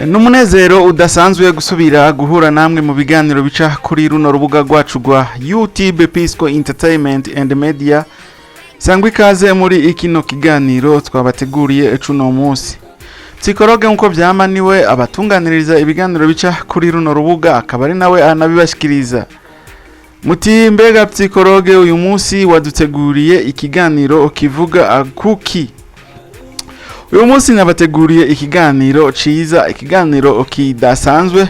Numunezero udasanzwe gusubira guhura namwe mu biganiro bica kuri runo rubuga rwacu rwa YouTube Pisco Entertainment and Media. Sangwe ikaze muri ikino kiganiro twabateguriye cuno munsi. Psikologe nkuko vyamaniwe abatunganiriza ibiganiro bica kuri runo rubuga akaba ari nawe anabibashikiriza. Muti mbega psikologe uyu munsi waduteguriye ikiganiro kivuga kuki. Uyu munsi nabateguriye ikiganiro ciza, ikiganiro kidasanzwe,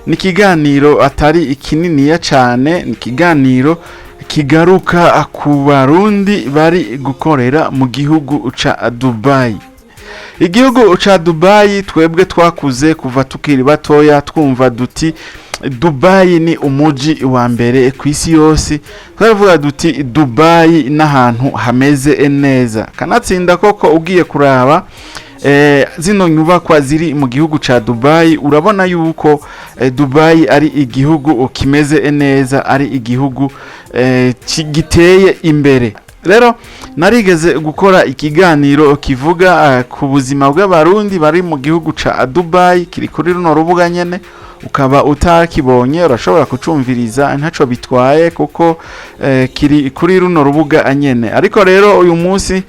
ni ikiganiro atari ikininiya cane, ni ikiganiro kigaruka ku Barundi bari gukorera mu gihugu ca Dubaï. Igihugu ca Dubaï twebwe twakuze kuva tukiri batoya twumva duti Dubaï ni umuji wa mbere kw'isi yose. Twavuga duti Dubaï n'ahantu hameze neza. Kanatsinda koko ugiye kuraba zino nyubakwa ziri mu gihugu ca Dubaï, urabona yuko Dubaï ari igihugu kimeze neza, ari igihugu giteye imbere. Rero narigeze gukora ikiganiro kivuga ku buzima bw'Abarundi bari mu gihugu ca Dubaï, kiri kuri runo rubuga nyene. Ukaba utakibonye urashobora kucumviriza ntaco bitwaye kuko kiri kuri runo rubuga anyene. Ariko rero uyu munsi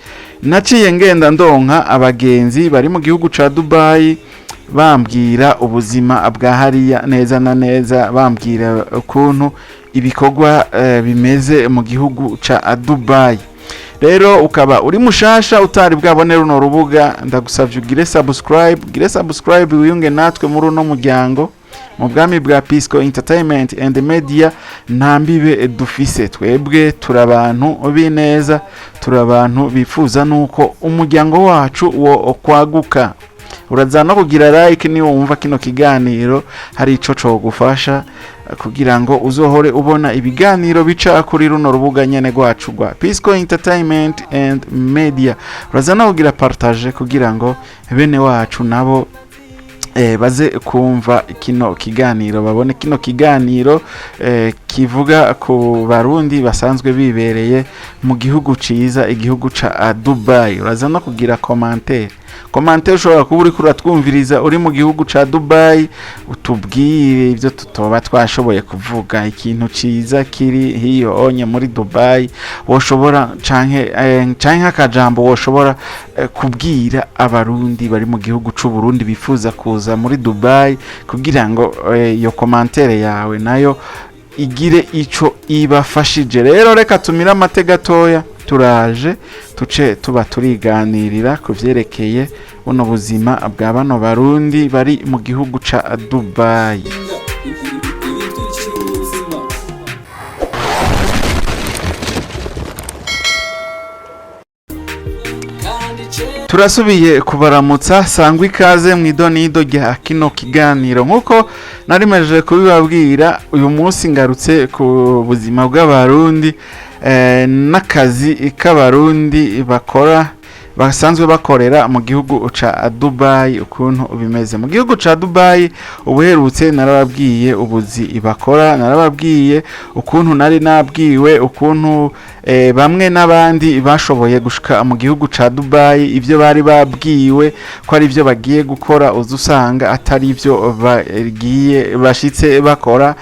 naciye ngenda ndonka abagenzi bari mu gihugu ca Dubaï bambwira ubuzima bwa hariya neza na neza, bambwira ukuntu ibikorwa bimeze mu gihugu ca Dubaï. Rero ukaba uri mushasha utari bwabone runo rubuga, ndagusavye ugire subscribe wiyunge natwe muri uno muryango mu bwami bwa Pisco Entertainment and Media. Ntambibe dufise twebwe turabantu bineza, turabantu bifuza nuko umuryango wacu wo kwaguka. Uraza no kugira like ni wumva kino kiganiro hari ico cyo gufasha kugira ngo uzohore ubona ibiganiro bica kuri runo rubuga nyene rwacu rwa Pisco Entertainment and Media. Uraza no kugira partage kugira ngo bene wacu nabo baze kumva kino kiganiro, babone kino kiganiro kivuga ku Barundi basanzwe bibereye mu gihugu ciza, igihugu ca Dubaï. Uraza no kugira commentaire ushobora kuba uri kuratwumviriza uri mu gihugu ca Dubaï, utubwire ivyo tutoba twashoboye kuvuga, ikintu ciza kiri hiyo onye muri Dubaï woshobora canke akajambo woshobora kubwira Abarundi bari mu gihugu c'u Burundi bifuza kuza muri Dubaï, kugira ngo iyo commentaire yawe nayo igire ico ibafashije. Rero reka tumira amatega toya turaje tuce tuba turiganirira ku vyerekeye buno buzima bwa bano Barundi bari mu gihugu ca Dubaï. Turasubiye kubaramutsa, sangwa ikaze mu idonido rya kino kiganiro. Nkuko narimeje kubibabwira, uyu munsi ngarutse ku buzima bw'Abarundi n'akazi k'Abarundi bakora basanzwe bakorera mu gihugu ca Dubaï, ukuntu bimeze mu gihugu ca Dubaï. Ubuherutse narababwiye ubuzi bakora, narababwiye ukuntu nari nabwiwe ukuntu bamwe n'abandi bashoboye gushika mu gihugu ca Dubaï, ivyo bari babwiwe ko ari byo bagiye gukora uzusanga atari byo bagiye bashitse bakora,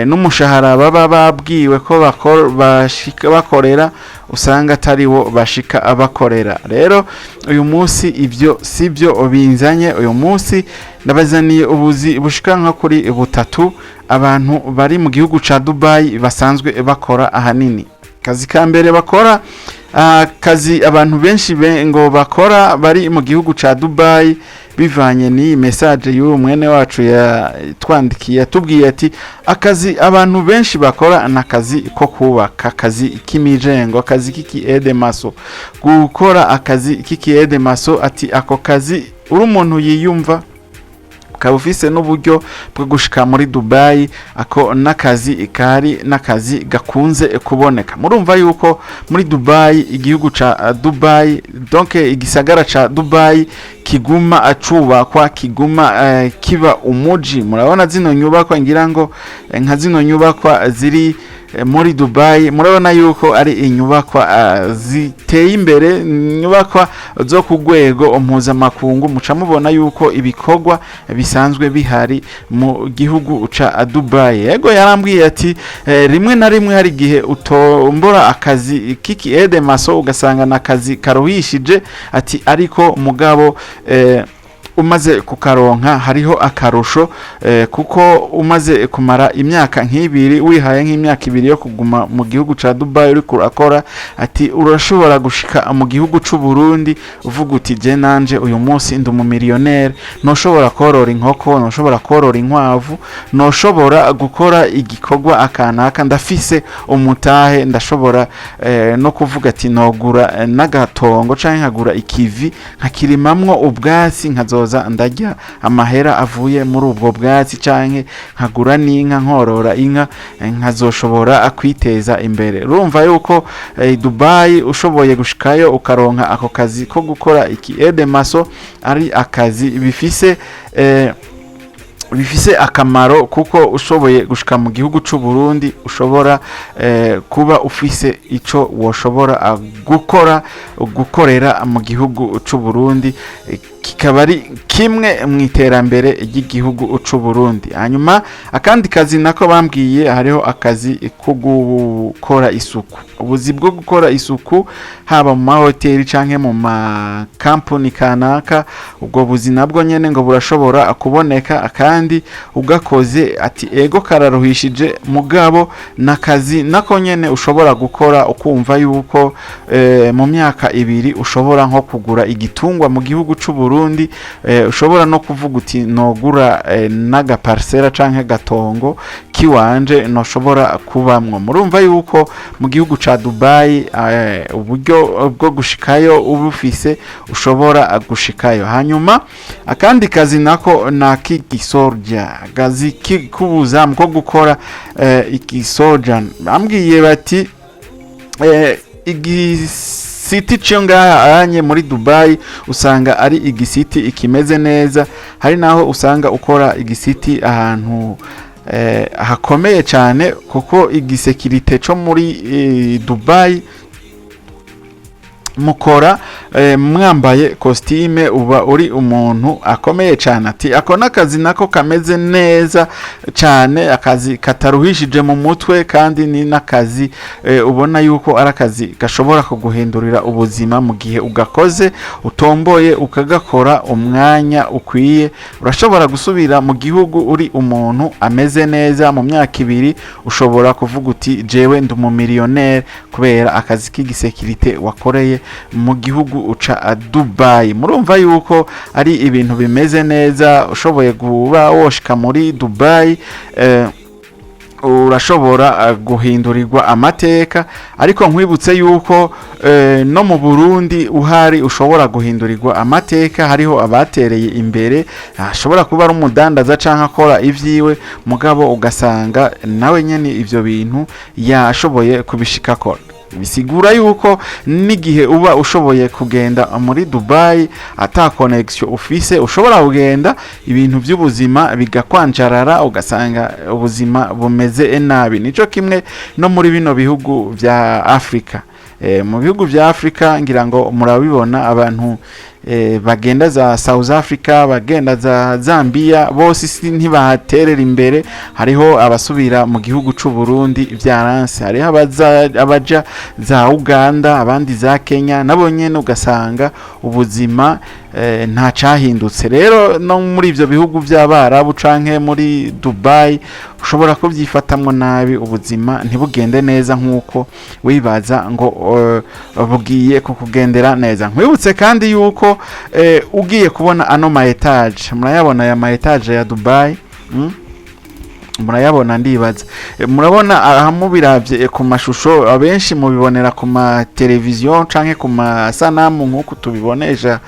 n'umushahara baba babwiwe ko bakorera usanga atari wo bashika abakorera. Rero uyu munsi ivyo sivyo binzanye. Uyu munsi ndabazaniye ubuzi bushika nka kuri butatu abantu bari mu gihugu ca Dubaï basanzwe bakora ahanini. Kazi ka mbere bakora, kazi abantu benshi ngo bakora bari mu gihugu ca Dubaï, bivanye ni message y'uwo mwene wacu yatwandikiye atubwiye ati akazi abantu benshi bakora nakazi ko kubaka, akazi k'imijengo, akazi k'ikiede maso, gukora akazi k'ikiede maso. Ati ako kazi uri umuntu yiyumva ukaba ufise n'uburyo bwo gushika muri Dubaï, ako nakazi kari nakazi gakunze kuboneka. Murumva yuko muri Dubaï, igihugu ca Dubaï, donc igisagara ca Dubaï kiguma acubakwa, kiguma kiba umuji. Murabona zino nyubakwa, ngira ngo nka zino nyubakwa ziri muri Dubai murabona yuko ari inyubakwa ziteye imbere, inyubakwa zo ku rwego mpuzamakungu. Muca mubona yuko ibikorwa bisanzwe bihari mu gihugu ca Dubai. Yego yarambwiye ati rimwe na rimwe hari gihe utombora akazi kiki ede maso ugasanga na kazi karuhishije, ati ariko mugabo umaze kukaronka hariho akarusho, kuko umaze kumara imyaka nk'ibiri, wihaye nk'imyaka ibiri yo kuguma mu gihugu ca Dubai uri kurakora, ati urashobora gushika mu gihugu c'u Burundi uvuga uti je nanje uyu munsi ndi umumiliyoneri, noshobora korora inkoko, noshobora korora inkwavu, noshobora gukora igikorwa akanaka, ndafise umutahe, ndashobora no kuvuga ati nogura n'agatongo canke nkagura ikivi nkakirimamwo ubwatsi, nkazoza ndarya amahera avuye muri ubwo bwatsi, canke nkagura n'inka nkorora inka, nkazoshobora kwiteza imbere. Urumva yuko Dubai ushoboye gushikayo ukaronka ako kazi ko gukora iki ede maso ari akazi bifise akamaro, kuko ushoboye gushika mu gihugu c'u Burundi ushobora kuba ufise ico woshobora gukorera mu gihugu c'u Burundi, kikaba ari kimwe mu iterambere ry'igihugu c'u Burundi. Hanyuma akandi kazi nako bambwiye, hariho akazi ko gukora isuku, ubuzi bwo gukora isuku haba mu mahoteli canke mu makampuni kanaka. Ubwo buzi nabwo nyene ngo burashobora kuboneka, kandi ugakoze ati ego kararuhishije, mugabo nakazi nako nyene ushobora gukora ukumva yuko mu myaka ibiri ushobora nko kugura igitungwa mu gihugu c'u Burundi, ushobora no kuvuga uti nogura n'agaparsera canke gatongo kiwanje noshobora kubamwo. Murumva yuko mu gihugu ca Dubai uburyo bwo gushikayo ubufise ushobora gushikayo. Hanyuma akandi kazi nako nakigisorja, kazi kubuza mko gukora igisorja. Bambwiye bati igisiti cyo ngaha anye muri Dubai usanga ari igisiti ikimeze neza, hari naho usanga ukora igisiti ahantu hakomeye cyane, kuko igisekirite cyo muri Dubai mukora mwambaye costume uba uri umuntu akomeye cyane. Ati ako nakazi nako kameze neza cyane, akazi kataruhishije mu mutwe, kandi ni nakazi ubona yuko ari akazi gashobora kuguhindurira ubuzima mu gihe ugakoze utomboye ukagakora umwanya ukwiye. Urashobora gusubira mu gihugu uri umuntu ameze neza, mu myaka ibiri ushobora kuvuga uti jewe ndi umumiliyoneri kubera akazi k'igisekirite wakoreye mu gihugu uca Dubai. Murumva yuko ari ibintu bimeze neza. Ushoboye kuba woshika muri Dubai urashobora guhindurirwa amateka, ariko nkwibutse yuko no mu Burundi uhari ushobora guhindurirwa amateka. Hariho abatereye imbere, ashobora kuba ari umudandaza canke akora ivyiwe, mugabo ugasanga nawe nyene ivyo bintu yashoboye kubishikako. Bisigura yuko n'igihe uba ushoboye kugenda muri Dubai ata connection ufise, ushobora kugenda ibintu by'ubuzima bigakwanjarara, ugasanga ubuzima bumeze nabi. Nico kimwe no muri bino bihugu vya Afrika. Mu bihugu vya Afrika ngira ngo murabibona, abantu bagenda za South Africa, bagenda za Zambia, bose ntibahaterera imbere. Hariho abasubira mu gihugu c'u Burundi vyaranse, hariho abaja za Uganda, abandi za Kenya, nabo nyene ugasanga ubuzima nta cahindutse. Rero no muri ivyo bihugu vy'Abarabu canke muri Dubai ushobora kubyifatamwo nabi, ubuzima ntibugende neza nkuko wibaza ngo bugiye kukugendera neza. Nkwibutse kandi yuko ugiye kubona ano ma etage, murayabona ya ma etage ya Dubai, murayabona ndibaza. Murabona ahamubiravye ku mashusho, abenshi mubibonera ku ma television canke ku masanamu nkuko tubibonesha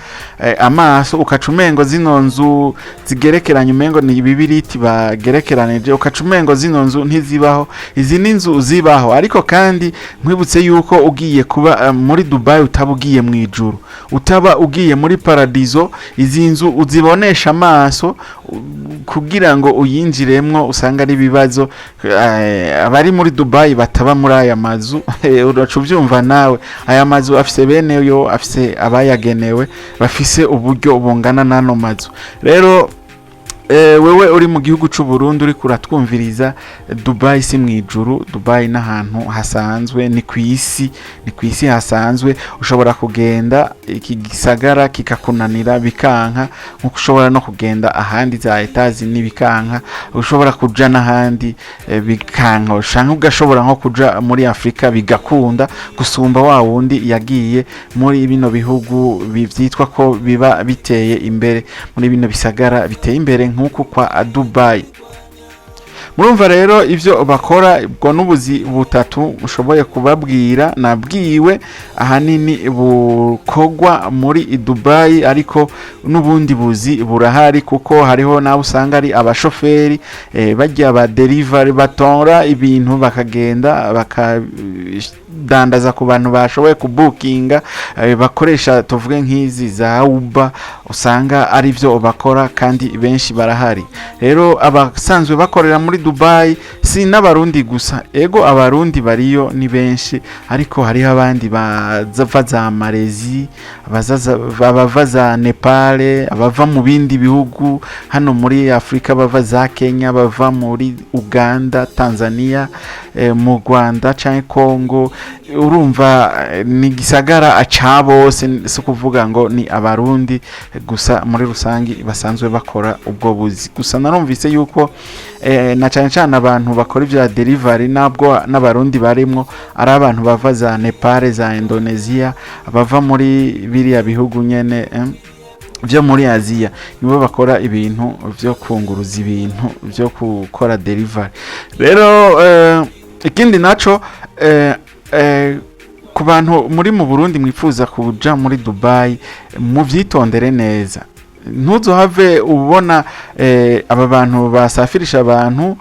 amaso, ukacumengo zino nzu zigerekeranye, umengo ni bibiriti bagerekeranije, ukacumengo zino nzu ntizibaho. Izi ni nzu zibaho, ariko kandi nkwibutse yuko ugiye kuba muri Dubai utabugiye mu ijuru, utaba ugiye muri paradizo. Izi nzu uzibonesha amaso kugira ngo uyinjiremwo usanga usanga ari ibibazo. Abari muri Dubai bataba muri aya mazu uracu byumva nawe, aya mazu afise bene yo, afise abayagenewe bafise uburyo bungana n'ano mazu. Rero wewe uri mu gihugu cy'u Burundi uri kuratwumviriza, Dubai si mwijuru, Dubai n'ahantu hasanzwe, ni kwisi hasanzwe. Ushobora kugenda iki gisagara kikakunanira bikanka, nkuko ushobora no kugenda ahandi za etazi nibikanka, ushobora kuja n'ahandi bikanka, ushanka ugashobora nko kuja muri Afrika bigakunda gusumba wa wundi yagiye muri bino bihugu byitwa ko biba biteye imbere, muri bino bisagara biteye imbere nkuko kwa Dubai. Murumva rero ivyo bakora ubwo n'ubuzi butatu mushoboye kubabwira, nabwiwe ahanini bukogwa muri Dubai, ariko n'ubundi buzi burahari kuko hariho nawe usanga ari abashoferi bajya ba delivery batora ibintu bakagenda bakadandaza ku bantu bashoboye kubukinga, bakoresha tuvuge nk'izi za Uber, usanga ari byo bakora kandi benshi barahari. Rero abasanzwe bakorera muri Dubai si n'abarundi gusa, ego abarundi bariyo ni benshi, ariko hari abandi bazava za Malezi, abava za Nepal, abava mu bindi bihugu hano muri Afrika, bava za Kenya, bava muri Uganda, Tanzania, mu Rwanda canke Congo. Urumva ni gisagara acabo se kuvuga ngo ni abarundi gusa, muri rusangi basanzwe bakora ubwo buzi. Gusa narumvise yuko na cyane abantu bakora ibya delivery nabwo n'abarundi barimo ari abantu bava za Nepal, za Indonesia, bava muri biriya bihugu nyene byo muri Aziya, nibo bakora ibintu byo kunguruza ibintu byo gukora delivery. Rero ikindi naco ku bantu muri mu Burundi mwifuza kuja muri Dubai, mu vyitondere neza, ntuzohave ubona aba bantu basafirisha abantu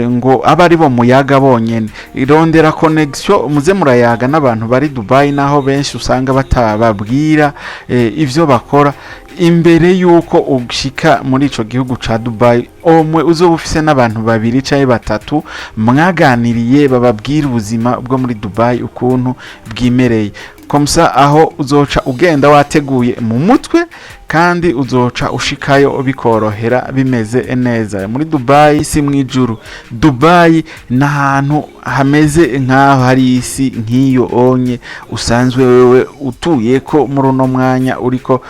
ngo aba ari bo muyaga bonyene. Irondera connection, muze murayaga n'abantu bari Dubai, naho benshi usanga batababwira ivyo bakora imbere yuko ushika muri ico gihugu ca Dubai. Omwe uzoba ufise n'abantu babiri canke batatu mwaganiriye bababwira ubuzima bwo muri Dubai ukuntu bwimereye, komsa aho uzoca ugenda wateguye mu mutwe, kandi uzoca ushikayo bikorohera bimeze neza. Muri Dubai si mwijuru, Dubai n'ahantu hameze nk'aho hari isi nk'iyo onye usanzwe wewe utuye ko muri uno mwanya uriko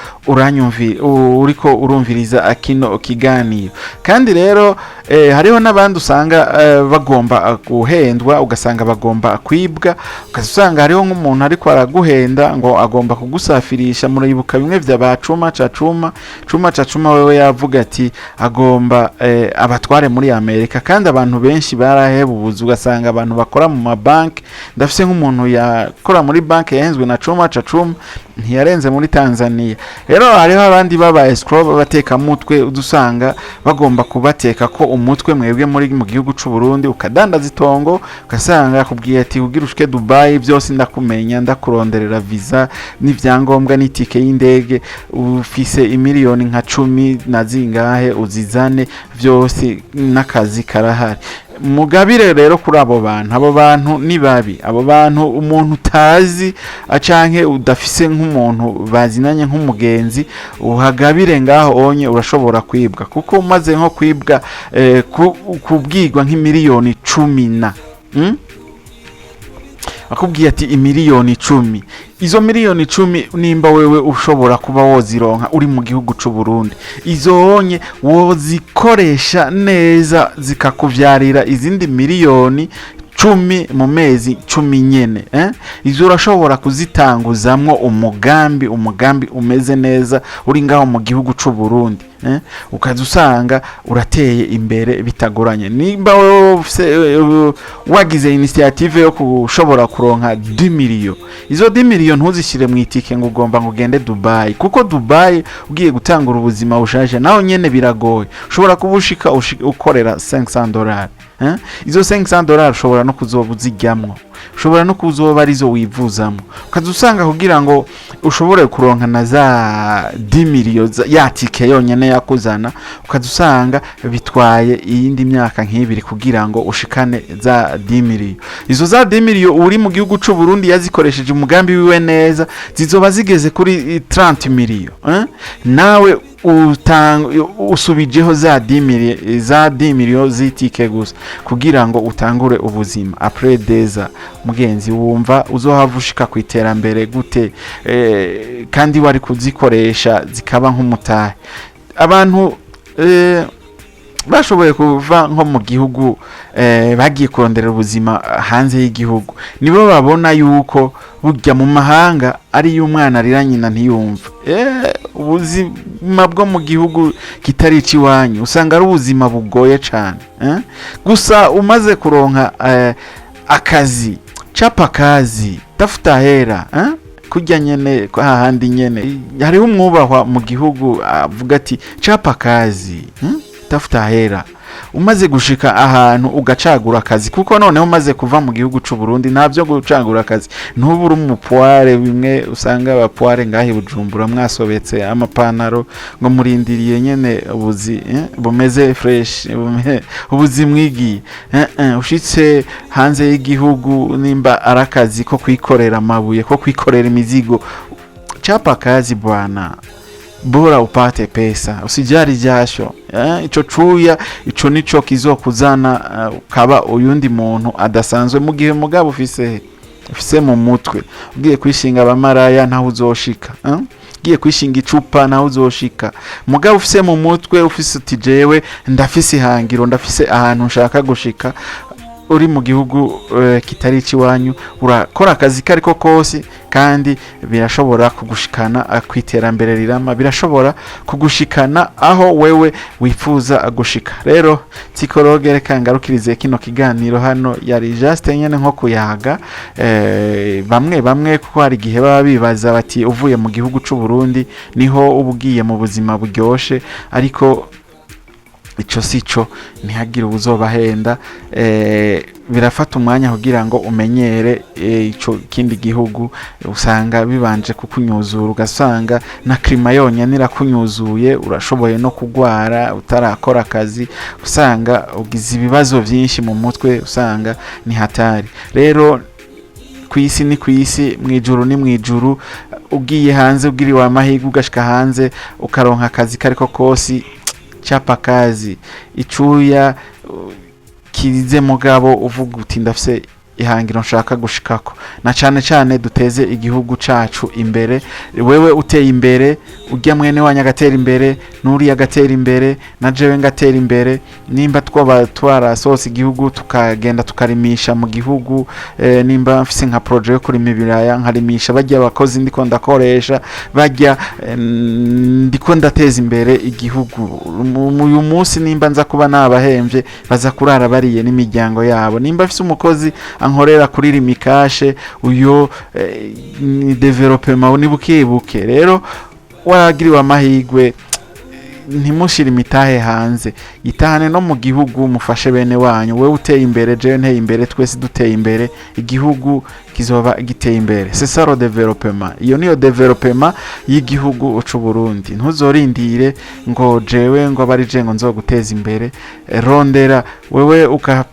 urumviriza akino kiganiro. Kandi rero hariho n'abandi usanga bagomba guhendwa, ugasanga bagomba kwibwa, ugasanga hariho nk'umuntu ariko araguhenda ngo agomba kugusafirisha. Muribuka bimwe vya bacuma cuma wewe yavuga ati agomba abatware muri Amerika, kandi abantu benshi barahebubuza. Ugasanga abantu bakora mu mabanki, ndafise nk'umuntu yakora muri banki yahenzwe na cuma ntiyarenze muri Tanzania. Rero hariho abandi baba escrow bateka mutwe, udusanga bagomba kubateka ko umutwe mwebwe muri mu gihugu cy'u Burundi, ukadandaza itongo, ugasanga akubwiye ati ugira ushike Dubai byose ndakumenya, ndakuronderera visa n'ivyangombwa n'itike y'indege, ufise imiliyoni nka 10 na zingahe uzizane byose n'akazi karahari. Mugabire rero kuri abo bantu ni babi. Abo bantu umuntu utazi acanke udafise nk'umuntu bazinanye nk'umugenzi, uhagabire ngaho onye urashobora kwibwa, kuko umaze nko kwibwa kubwirwa nk'imiliyoni 10 akubwiye ati imiliyoni 10, izo miliyoni 10 nimba wewe ushobora kuba wozironka uri mu gihugu cy'u Burundi, izo onye wozikoresha neza zikakuvyarira izindi miliyoni 10 mu mezi 10 nyene. Izo urashobora kuzitanguzamwo umugambi umeze neza uri ngaho mu gihugu cy'u Burundi, ukazusanga urateye imbere bitagoranye. Nimba wagize initiative yo kushobora kuronka 2 million, izo 2 million ntuzishire mu itike ngo ugomba ngugende Dubai, kuko Dubai ugiye gutangura ubuzima bushaje naho nyene biragoye. Ushobora kubushika ukorera $500, izo $500 ushobora no kuzoba uziryamwo, ushobora no kuzoba arizo wivuzamo, ukaza usanga kugira ngo ushobore kuronka na za 10 million ya tike yonyene yakuzana, ukaza usanga bitwaye iyindi myaka nk'ibiri kugira ngo ushikane za 10 million. Izo za 10 million uri mu gihugu c'u Burundi yazikoresheje umugambi wiwe neza, zizoba zigeze kuri 30 million. Nawe usubijeho za 10 million zitike gusa kugira ngo utangure ubuzima après deza. Mugenzi wumva uzohavushika ku iterambere gute kandi wari kuzikoresha zikaba nk'umutahe. Abantu bashoboye kuva nko mu gihugu bagiye kurondera ubuzima hanze y'igihugu nibo babona yuko burya mu mahanga ari y'umwana arira nyina ntiyumva. Ubuzima bwo mu gihugu kitari iwanyu usanga ari ubuzima bugoye cyane. Gusa umaze kuronka akazi, chapa kazi, tafuta hera, kujya nyene kwa handi nyene. Hariho umwubahwa mu gihugu avuga ati chapa kazi, tafuta hera. Umaze gushika ahantu ugacagura akazi, kuko noneho umaze kuva mu gihugu c'u Burundi navyo gucagura akazi ntubura umupware bimwe usanga abapware ngahe Bujumbura mwasobetse amapanaro ngo murindiriye nyene bumeze fresh ubuzi mwigiye. Ushitse hanze y'igihugu nimba arakazi ko kwikorera amabuye, ko kwikorera imizigo, chapa kazi bwana, bora upate pesa, usijari jasho. Ico cuya ico nico kizokuzana ukaba uyundi muntu adasanzwe mu gihe mugabo ufise mu mutwe ugiye kwishinga abamaraya ntaho uzoshika. Ugiye kwishinga icupa ntaho uzoshika. Mugabo ufise mu mutwe ufise uti jewe ndafise ihangiro, ndafise ahantu nshaka gushika, uri mu gihugu kitari iwanyu urakora akazi kariko kose kandi birashobora kugushikana kwiterambere rirama, birashobora kugushikana aho wewe wifuza gushika. Rero psikologe reka ngarukirize kino kiganiro hano yari just nyene nko kuyaga bamwe kuko hari gihe baba bibaza bati uvuye mu gihugu c'u Burundi niho ubugiye mu buzima buryoshe, ariko ico sico ntihagire ubuzobahenda. Birafata umwanya kugira ngo umenyere ico kindi gihugu, usanga bibanje kukunyuzura, ugasanga na klima yonyene irakunyuzuye, urashoboye no kugwara utarakora akazi, usanga ugize ibibazo byinshi mu mutwe, usanga ni hatari. Rero kwisi ni kwisi, mwijuru ni mwijuru. Ugiye hanze ugiriwe amahirwe ugashika hanze ukaronka akazi kariko kosi, chapa kazi, icuya kize mugabo uvuga uti ndafise ihangiro nshaka gushikako, na cyane duteze igihugu cacu imbere. Wewe uteye imbere, ujya mwene wanya gatera imbere, nuri yagatera imbere, na jewe ngatera imbere. Nimba twara sose igihugu tukagenda tukarimisha mu gihugu, nimba mfise nka project yo kurima ibiraya nkarimisha bajya abakozi ndiko ndakoresha, bajya ndiko ndateza imbere igihugu. Uyu munsi nimba nza kuba nabahemvye baza kurara bariye n'imiryango yabo. Nimba mfise umukozi ankorera kuri rimikashe, uyo ni development ni bukebuke. Rero wagiriwe amahigwe ntimushire imitahe hanze, itahane no mu gihugu mufashe bene wanyu. Wewe uteye imbere, je nteye imbere, twese duteye imbere, igihugu kizoba giteye imbere. C'est ça le développement. Iyo niyo development y'igihugu c'u Burundi. Ntuzorindire ngo jewe ngo bari je ngo nzoguteza imbere. Rondera wewe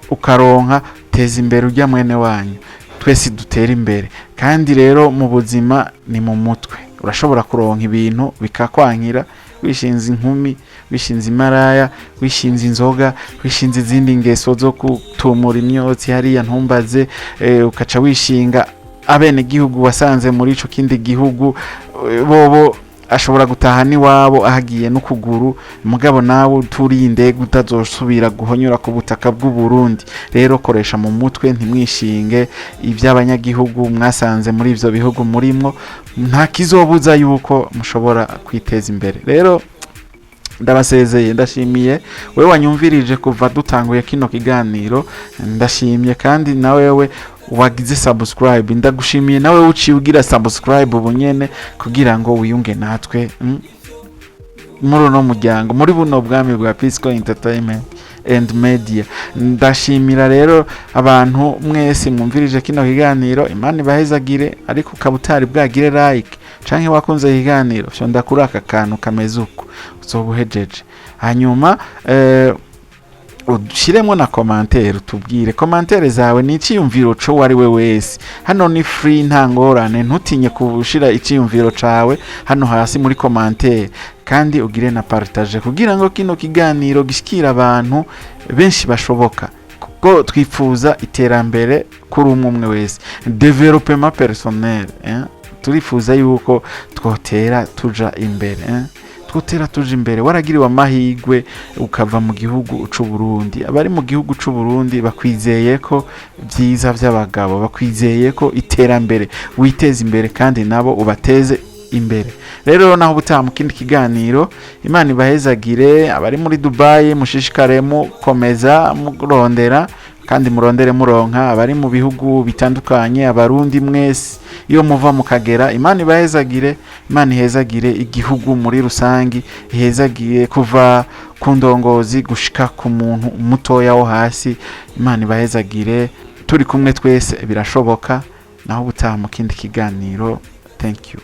ukaronka, teza imbere ujya mwene wanyu, twese dutera imbere. Kandi rero mu buzima ni mu mutwe. Urashobora kuronka ibintu bikakwankira, wishinze inkumi, wishinze imaraya, wishinze inzoga, wishinze izindi ngeso zo kutumura imyotsi hariya ntumbaze, ukaca wishinga abene gihugu wasanze muri ico kindi gihugu, bobo ashobora gutaha ni wabo ahagiye no kuguru, mugabo nawe turinde gutazosubira guhonyora ku butaka bw'u Burundi. Rero koresha mu mutwe, ntimwishinge iby'abanyagihugu mwasanze muri ivyo bihugu murimwo, nta kizobuza yuko mushobora kwiteza imbere. Rero ndabasezeye, ndashimiye wewe wanyumvirije kuva dutanguye kino kiganiro, ndashimiye kandi na wewe wagize subscribe, ndagushimiye nawe uciye ugira subscribe ubunyene kugira ngo wiyunge natwe muri no muryango, muri buno bwami bwa Pisco Entertainment. and media. Ndashimira rero abantu mwese mwumvirije kino kiganiro, Imana ibahezagire, ariko ukabutari bwagire like canke wakunze kiganiro cyo ndakura aka kantu kameze uko uzobuhejeje, hanyuma ushiremo na commentaire, tubwire commentaire zawe ni iciyumviro co wari we wese. Hano ni free, nta ngorane, ntutinye kushira iciyumviro cawe hano hasi muri commentaire, kandi ugire na partage kugira ngo kino kiganiro gishikira abantu benshi bashoboka, kuko twifuza iterambere kuri umwe wese, development personnel, turifuza yuko twotera tuja imbere, twotera tuje imbere. Waragiriwe amahigwe ukava mu gihugu c'u Burundi, abari mu gihugu c'u Burundi bakwizeye ko byiza by'abagabo, bakwizeye ko iterambere witeza imbere kandi nabo ubateze imbere. Rero naho butaha mu kindi kiganiro, Imana ibahezagire. Abari muri Dubaï mushishikare mukomeza murondera kandi murondere muronka, abari mu bihugu bitandukanye, abarundi mwese iyo muva mukagera, Imana ibahezagire, Imana ihezagire igihugu muri rusangi, ihezagire kuva ku ndongozi gushika ku muntu mutoya wo hasi. Imana ibahezagire, turi kumwe twese birashoboka. Naho butaha mu kindi kiganiro. Thank you.